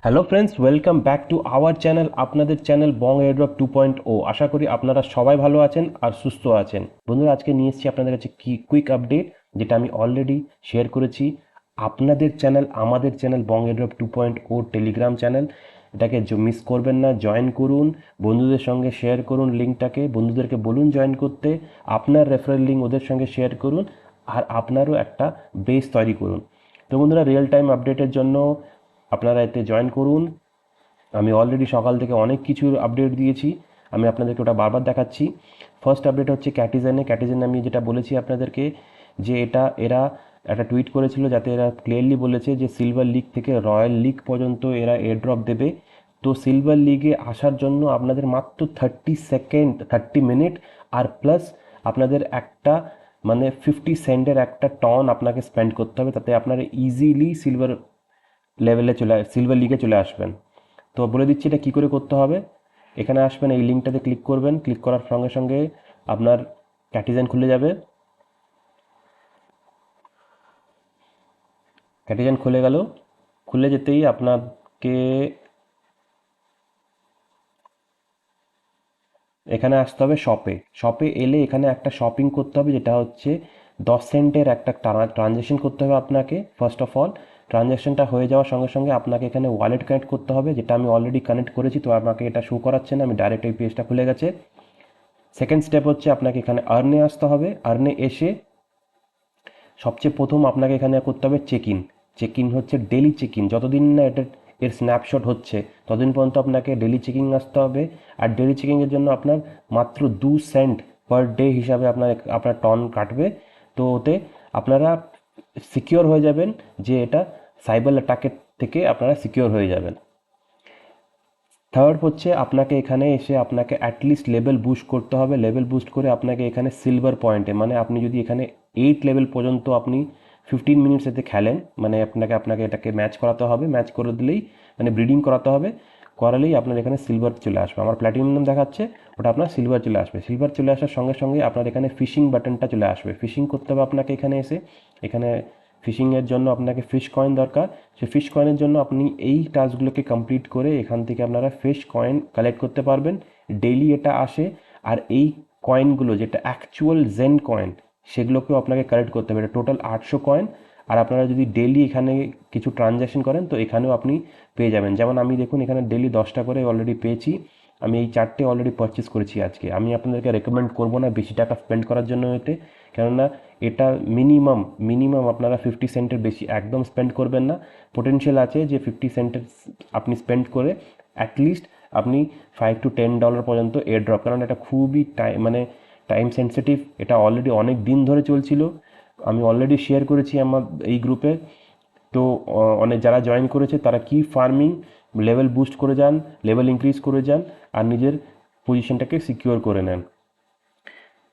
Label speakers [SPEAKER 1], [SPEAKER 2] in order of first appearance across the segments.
[SPEAKER 1] Hello friends, welcome back to our channel, আপনাদের channel বং airdrop 2.0। আশা করি আপনারা সবাই ভালো আছেন আর সুস্থ আছেন। বন্ধুরা, আজকে নিয়ে এসেছি আপনাদের কাছে কি কুইক আপডেট, যেটা আমি অলরেডি শেয়ার করেছি। আপনাদের চ্যানেল, আমাদের চ্যানেল বং এয়ারড্রপ 2.0 টেলিগ্রাম চ্যানেল, এটাকে মিস করবেন না, জয়েন করুন, বন্ধুদের সঙ্গে শেয়ার করুন লিঙ্কটাকে, বন্ধুদেরকে বলুন জয়েন করতে, আপনার রেফারেল লিঙ্ক ওদের সঙ্গে শেয়ার করুন, আর আপনারও একটা বেস তৈরি করুন। তো বন্ধুরা, রিয়েল টাইম আপডেটের জন্য আপনারা এতে জয়েন করুন। আমি অলরেডি সকাল থেকে অনেক কিছুর আপডেট দিয়েছি, আমি আপনাদেরকে ওটা বারবার দেখাচ্ছি। ফার্স্ট আপডেট হচ্ছে ক্যাটিজেনে আমি যেটা বলেছি আপনাদেরকে, যে এরা একটা টুইট করেছিল, যাতে এরা ক্লিয়ারলি বলেছে যে সিলভার লিগ থেকে রয়্যাল লিগ পর্যন্ত এরা এয়ারড্রপ দেবে। তো সিলভার লিগে আসার জন্য আপনাদের মাত্র 30 সেকেন্ড, 30 মিনিট, আর প্লাস আপনাদের একটা মানে 50 সেন্টের একটা টন আপনাকে স্পেন্ড করতে হবে, তাতে আপনারা ইজিলি সিলভার লিগে চলে আসবেন। তো বলে দিচ্ছি এটা কী করে করতে হবে। এখানে আসবেন, এই লিঙ্কটাতে ক্লিক করবেন, ক্লিক করার সঙ্গে সঙ্গে আপনার ক্যাটিজেন খুলে যাবে। ক্যাটিজেন খুলে গেল। খুলে যেতেই আপনাকে এখানে আসতে হবে শপে এলে এখানে একটা শপিং করতে হবে, যেটা হচ্ছে 10 সেন্টের একটা ট্রানজ্যাকশন করতে হবে আপনাকে। ফার্স্ট অফ অল, ট্রানজ্যাকশনটা হয়ে যাওয়ার সঙ্গে সঙ্গে আপনাকে এখানে ওয়ালেট কানেক্ট করতে হবে, যেটা আমি অলরেডি কানেক্ট করেছি, তো আমাকে এটা শো করাচ্ছে না, আমি ডাইরেক্ট এই পেজটা খুলে গেছে। সেকেন্ড স্টেপ হচ্ছে আপনাকে এখানে আর্নে আসতে হবে। আর্নে এসে সবচেয়ে প্রথম আপনাকে এখানে করতে হবে চেক ইন হচ্ছে ডেলি চেক ইন, যতদিন না এর স্ন্যাপশট হচ্ছে ততদিন পর্যন্ত আপনাকে ডেলি চেকিং আসতে হবে। আর ডেলি চেকিংয়ের জন্য আপনার মাত্র 2 সেন্ট পার ডে হিসাবে আপনার টন কাটবে। তো ওতে আপনারা সিকিওর হয়ে যাবেন, যে এটা সাইবার অ্যাটাকের থেকে আপনারা সিকিওর হয়ে যাবেন। থার্ড হচ্ছে আপনাকে এখানে এসে আপনাকে অ্যাটলিস্ট লেভেল বুস্ট করতে হবে। লেভেল বুস্ট করে আপনাকে এখানে সিলভার পয়েন্টে, মানে আপনি যদি এখানে 8 লেভেল পর্যন্ত আপনি 15 মিনিটস এতে খেলেন, মানে আপনাকে এটাকে ম্যাচ করাতে হবে। ম্যাচ করে দিলেই, মানে ব্রিডিং করাতে হবে, করালেই আপনার এখানে সিলভার চলে আসবে। আমার প্ল্যাটিনাম দেখাচ্ছে, ওটা আপনার সিলভার চলে আসবে। সিলভার চলে আসার সঙ্গে সঙ্গে আপনার এখানে ফিশিং বাটনটা চলে আসবে। ফিশিং করতে হবে আপনাকে এখানে এসে। এখানে ফিশিংয়ের জন্য আপনাকে ফিশ কয়েন দরকার। সেই ফিশ কয়েনের জন্য আপনি এই টাস্কগুলোকে কমপ্লিট করে এখান থেকে আপনারা ফিশ কয়েন কালেক্ট করতে পারবেন। ডেইলি এটা আসে। আর এই কয়েনগুলো যেটা অ্যাকচুয়াল জেন কয়েন, সেগুলোকেও আপনাকে কালেক্ট করতে হবে। এটা টোটাল 800 কয়েন। আর আপনারা যদি ডেইলি এখানে কিছু ট্রানজ্যাকশন করেন, তো এখানেও আপনি পেয়ে যাবেন। যেমন আমি দেখুন, এখানে ডেইলি 10টা করে অলরেডি পেয়েছি। আমি এই 4টে অলরেডি পারচেস করেছি আজকে। আমি আপনাদেরকে রেকমেন্ড করবো না বেশি টাকা স্পেন্ড করার জন্য এতে, কেননা এটা মিনিমাম আপনারা 50 সেন্টের বেশি একদম স্পেন্ড করবেন না। পোটেনশিয়াল আছে যে 50 সেন্টের আপনি স্পেন্ড করে অ্যাটলিস্ট আপনি $5 to $10 পর্যন্ত এয়ার ড্রপ, কারণ এটা খুবই টাইম সেন্সিটিভ। এটা অলরেডি অনেক দিন ধরে চলছিল, আমি অলরেডি শেয়ার করেছি আমার এই গ্রুপে। তো অনেক যারা জয়েন করেছে তারা কি ফার্মিং লেভেল বুস্ট করে যান, লেভেল ইনক্রিজ করে যান, আর নিজের পজিশনটাকে সিকিওর করে নেন।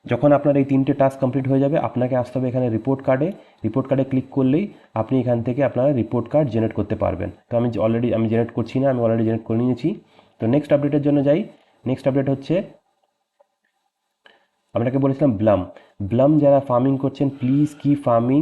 [SPEAKER 1] যখন আপনার এই 3টে টাস্ক কমপ্লিট হয়ে যাবে, আপনাকে আসতে হবে এখানে রিপোর্ট কার্ডে ক্লিক করলেই আপনি এখান থেকে আপনারা রিপোর্ট কার্ড জেনারেট করতে পারবেন। তো আমি জেনারেট করছি না, আমি অলরেডি জেনারেট করে নিয়েছি। তো নেক্সট আপডেটের জন্য যাই। নেক্সট আপডেট হচ্ছে, আপনাকে বলেছিলাম ব্লাম যারা ফার্মিং করছেন, প্লিজ কি ফার্মিং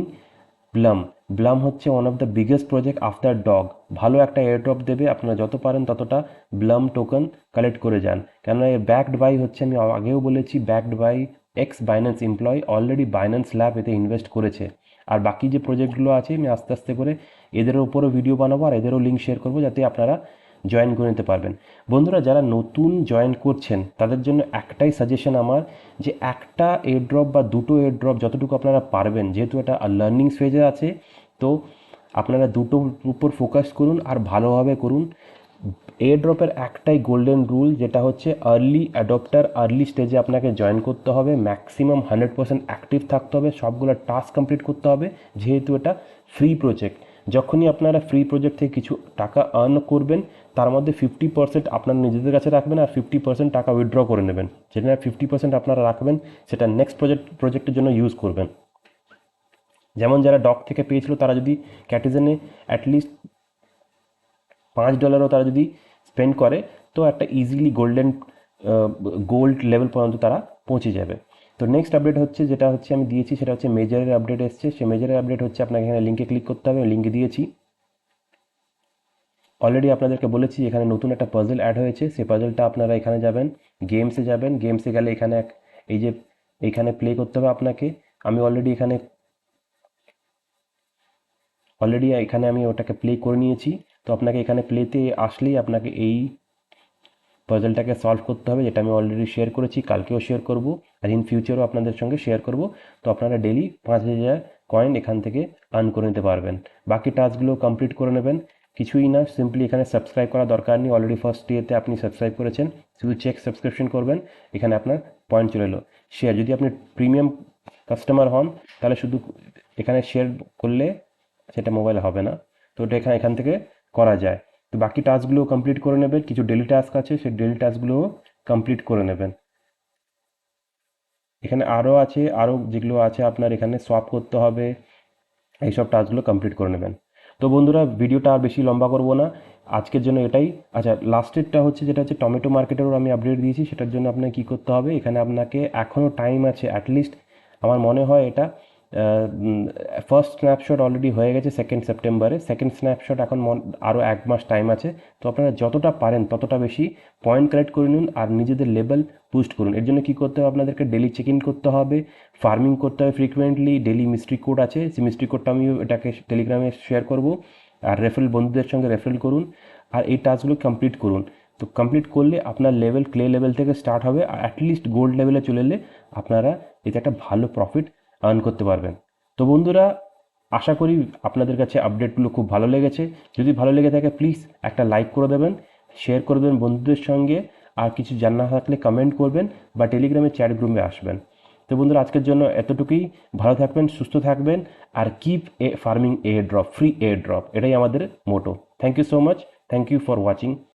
[SPEAKER 1] ব্লাম। ব্লাম হচ্ছে one of the biggest project after dog. ভালো একটা এয়ারড্রপ দেবে, আপনারা যত পারেন ততটা ব্লাম টোকেন কালেক্ট করে যান, কেননা এর ব্যাকড বাই হচ্ছে, আমি আগেও বলেছি, backed by X Binance employee. Already Binance lab এতে ইনভেস্ট করেছে। আর বাকি যে প্রজেক্টগুলো আছে আমি আস্তে আস্তে করে এদের উপরও ভিডিও বানাবো, আর এদেরও লিঙ্ক শেয়ার করবো, যাতে আপনারা জয়েন করে নিতে পারবেন। বন্ধুরা, যারা নতুন জয়েন করছেন তাদের জন্য একটাই সাজেশন আমার, যে একটা এয়ারড্রপ বা দুটো এয়ারড্রপ যতটুকু আপনারা পারবেন, যেহেতু এটা লার্নিং ফেজে আছে, তো আপনারা দুটোর উপর ফোকাস করুন আর ভালোভাবে করুন। এয়ারড্রপের একটাই গোল্ডেন রুল, যেটা হচ্ছে আর্লি অ্যাডপ্টার, আর্লি স্টেজে আপনাকে জয়েন করতে হবে, ম্যাক্সিমাম 100% অ্যাক্টিভ থাকতে হবে, সবগুলো টাস্ক কমপ্লিট করতে হবে, যেহেতু এটা ফ্রি প্রজেক্ট। যখনই আপনারা ফ্রি প্রজেক্ট থেকে কিছু টাকা আর্ন করবেন, তার মধ্যে 50% আপনার নিজেদের কাছে রাখবেন, আর 50% টাকা উইথড্র করে নেবেন। যেটা 50% আপনারা রাখবেন, সেটা নেক্সট প্রজেক্টের জন্য ইউজ করবেন। যেমন যারা ডগ থেকে পেয়েছিল, তারা যদি ক্যাটিজেনে অ্যাটলিস্ট $5ও তারা যদি স্পেন্ড করে, তো একটা ইজিলি গোল্ড লেভেল পর্যন্ত তারা পৌঁছে যাবে। তো নেক্সট আপডেট হচ্ছে, যেটা হচ্ছে আমি দিয়েছি, সেটা হচ্ছে মেজরের আপডেট এসছে। সে মেজরের আপডেট হচ্ছে, আপনাকে এখানে লিঙ্কে ক্লিক করতে হবে, লিঙ্ক দিয়েছি। অলরেডি আপনাদেরকে বলেছি এখানে নতুন একটা পাজল অ্যাড হয়েছে, সেই পাজলটা আপনারা এখানে যাবেন, গেমসে যাবেন, গেমসে গেলে এখানে এই যে এইখানে প্লে করতে হবে আপনাকে। আমি অলরেডি এখানে আমি ওটাকে প্লে করে নিয়েছি। তো আপনাকে এখানে প্লেতে আসলেই আপনাকে এই পাজলটাকে সলভ করতে হবে, যেটা আমি অলরেডি শেয়ার করেছি, কালকেও শেয়ার করব, আর ইন ফিউচারও আপনাদের সঙ্গে শেয়ার করব। তো আপনারা ডেলি 5,000 কয়েন এখান থেকে আর্ন করে নিতে পারবেন। বাকি টাস্কগুলো কমপ্লিট করে নেবেন, কিছুই না, সিম্পলি এখানে সাবস্ক্রাইব করা দরকার নেই, অলরেডি ফার্স্ট ডেতে আপনি সাবস্ক্রাইব করেছেন, শুধু চেক সাবস্ক্রিপশন করবেন, এখানে আপনার পয়েন্ট চলে এলো। শেয়ার, যদি আপনি প্রিমিয়াম কাস্টমার হন তাহলে শুধু এখানে শেয়ার করলে সেটা মোবাইলে হবে না, তো ওটা এখান থেকে করা যায়। তো বাকি টাস্কগুলো কমপ্লিট করে নেবেন, কিছু ডেলি টাস্ক আছে সেই ডেলি টাস্কগুলোও কমপ্লিট করে নেবেন। এখানে আরও আছে, আরও যেগুলো আছে আপনার এখানে সোয়াপ করতে হবে, এইসব টাস্কগুলো কমপ্লিট করে নেবেন। তো বন্ধুরা, ভিডিওটা আর বেশি লম্বা করব না, আজকের জন্য এটাই। আচ্ছা, লাস্টেরটা হচ্ছে যেটা হচ্ছে টমেটো মার্কেটেরও আমি আপডেট দিয়েছি, সেটার জন্য আপনাকে কী করতে হবে, এখানে আপনাকে এখনও টাইম আছে অ্যাটলিস্ট, আমার মনে হয় এটা ফার্স্ট স্ন্যাপশট অলরেডি হয়ে গেছে 2 সেপ্টেম্বরে, সেকেন্ড স্ন্যাপশট এখন আরও 1 মাস টাইম আছে। তো আপনারা যতটা পারেন ততটা বেশি পয়েন্ট কালেক্ট করে নিন আর নিজেদের লেভেল বুস্ট করুন। এর জন্য কী করতে হবে, আপনাদেরকে ডেলি চেক ইন করতে হবে, ফার্মিং করতে হবে ফ্রিকুয়েন্টলি, ডেলি মিস্ট্রি কোড আছে, সেই মিস্ট্রি কোডটা আমি এটাকে টেলিগ্রামে শেয়ার করব, আর রেফারেল বন্ধুদের সঙ্গে রেফারেল করুন, আর এই টাস্কগুলো কমপ্লিট করুন। তো কমপ্লিট করলে আপনার লেভেল ক্লে লেভেল থেকে স্টার্ট হবে, আর অ্যাটলিস্ট গোল্ড লেভেলে চলে এলে আপনারা এতে একটা ভালো প্রফিট আর্ন করতে পারবেন। তো বন্ধুরা, আশা করি আপনাদের কাছে আপডেটগুলো খুব ভালো লেগেছে। যদি ভালো লেগে থাকে প্লিজ একটা লাইক করে দেবেন, শেয়ার করে দেবেন বন্ধুদের সঙ্গে, আর কিছু জানা থাকলে কমেন্ট করবেন বা টেলিগ্রামে চ্যাট গ্রুপে আসবেন। তো বন্ধুরা, আজকের জন্য এতটুকুই, ভালো থাকবেন, সুস্থ থাকবেন, আর keep a farming air drop, free air drop, এটাই আমাদের motto. Thank you so much, thank you for watching.